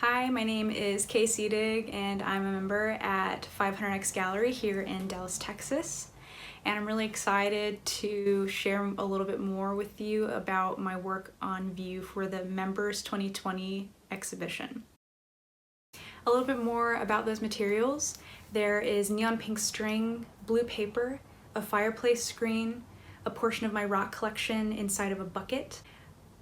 Hi, my name is Seedig and I'm a member at 500X Gallery here in Dallas, Texas. And I'm really excited to share a little bit more with you about my work on view for the Members 2020 exhibition. A little bit more about those materials. There is neon pink string, blue paper, a fireplace screen, a portion of my rock collection inside of a bucket.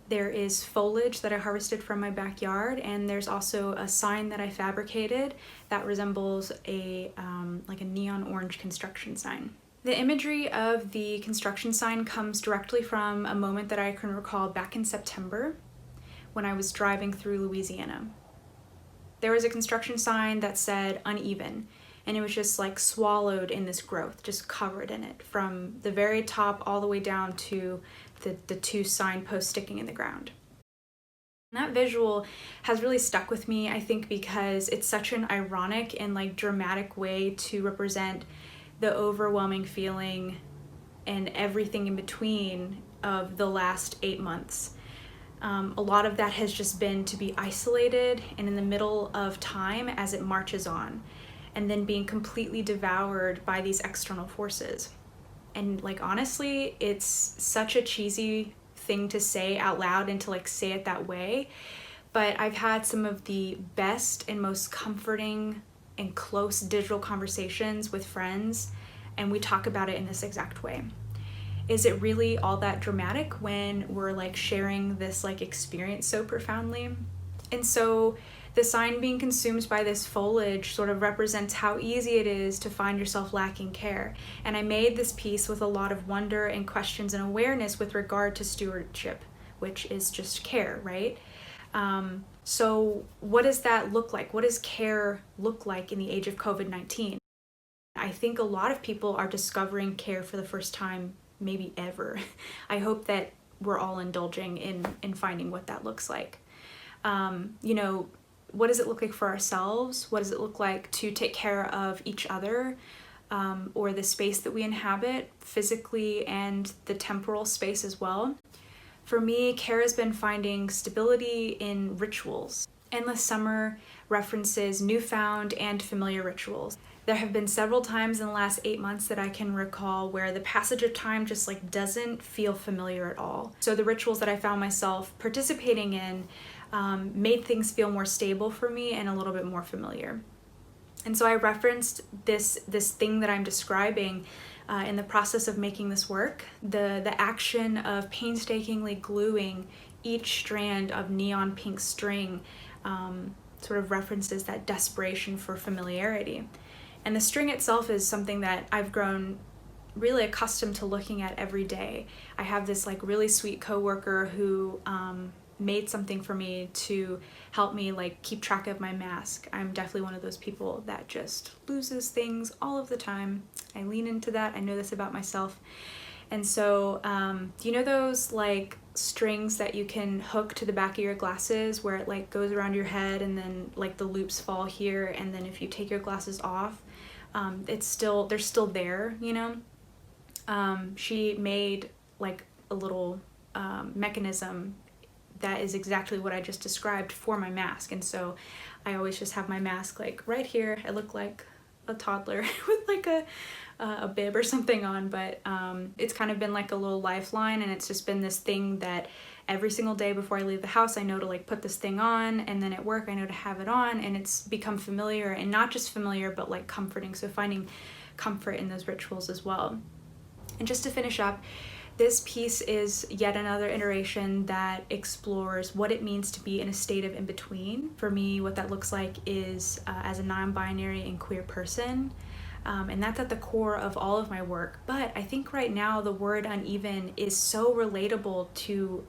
There is foliage that I harvested from my backyard, and there's also a sign that I fabricated that resembles like a neon orange construction sign. The imagery of the construction sign comes directly from a moment that I can recall back in September when I was driving through Louisiana. There was a construction sign that said uneven, and it was just like swallowed in this growth, just covered in it from the very top all the way down to the two signposts sticking in the ground. And that visual has really stuck with me, I think, because it's such an ironic and like dramatic way to represent the overwhelming feeling and everything in between of the last 8 months. A lot of that has just been to be isolated and in the middle of time as it marches on, and then being completely devoured by these external forces. And like, honestly, it's such a cheesy thing to say out loud and to like say it that way, but I've had some of the best and most comforting and close digital conversations with friends, and we talk about it in this exact way. Is it really all that dramatic when we're like sharing this like experience so profoundly? And so the sign being consumed by this foliage sort of represents how easy it is to find yourself lacking care. And I made this piece with a lot of wonder and questions and awareness with regard to stewardship, which is just care, right? So what does that look like? What does care look like in the age of COVID-19? I think a lot of people are discovering care for the first time, maybe ever. I hope that we're all indulging in finding what that looks like. What does it look like for ourselves? What does it look like to take care of each other, or the space that we inhabit physically and the temporal space as well? For me, care has been finding stability in rituals. Endless Summer references newfound and familiar rituals. There have been several times in the last 8 months that I can recall where the passage of time just like doesn't feel familiar at all. So the rituals that I found myself participating in made things feel more stable for me and a little bit more familiar. And so I referenced this thing that I'm describing in the process of making this work, the action of painstakingly gluing each strand of neon pink string sort of references that desperation for familiarity. And the string itself is something that I've grown really accustomed to looking at every day. I have this like really sweet coworker who made something for me to help me like keep track of my mask. I'm definitely one of those people that just loses things all of the time. I lean into that. I know this about myself. And so, do you know those like strings that you can hook to the back of your glasses where it like goes around your head and then like the loops fall here, and then if you take your glasses off, they're still there, you know? She made like a little mechanism that is exactly what I just described for my mask. And so I always just have my mask like right here. I look like a toddler with like a bib or something on, but it's kind of been like a little lifeline, and it's just been this thing that every single day before I leave the house I know to like put this thing on, and then at work I know to have it on, and it's become familiar, and not just familiar but like comforting, so finding comfort in those rituals as well. And just to finish up, this piece is yet another iteration that explores what it means to be in a state of in-between. For me, what that looks like is as a non-binary and queer person, and that's at the core of all of my work. But I think right now the word uneven is so relatable to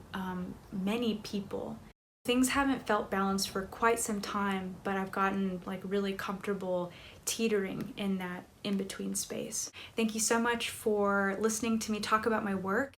many people. Things haven't felt balanced for quite some time, but I've gotten like really comfortable teetering in that in-between space. Thank you so much for listening to me talk about my work.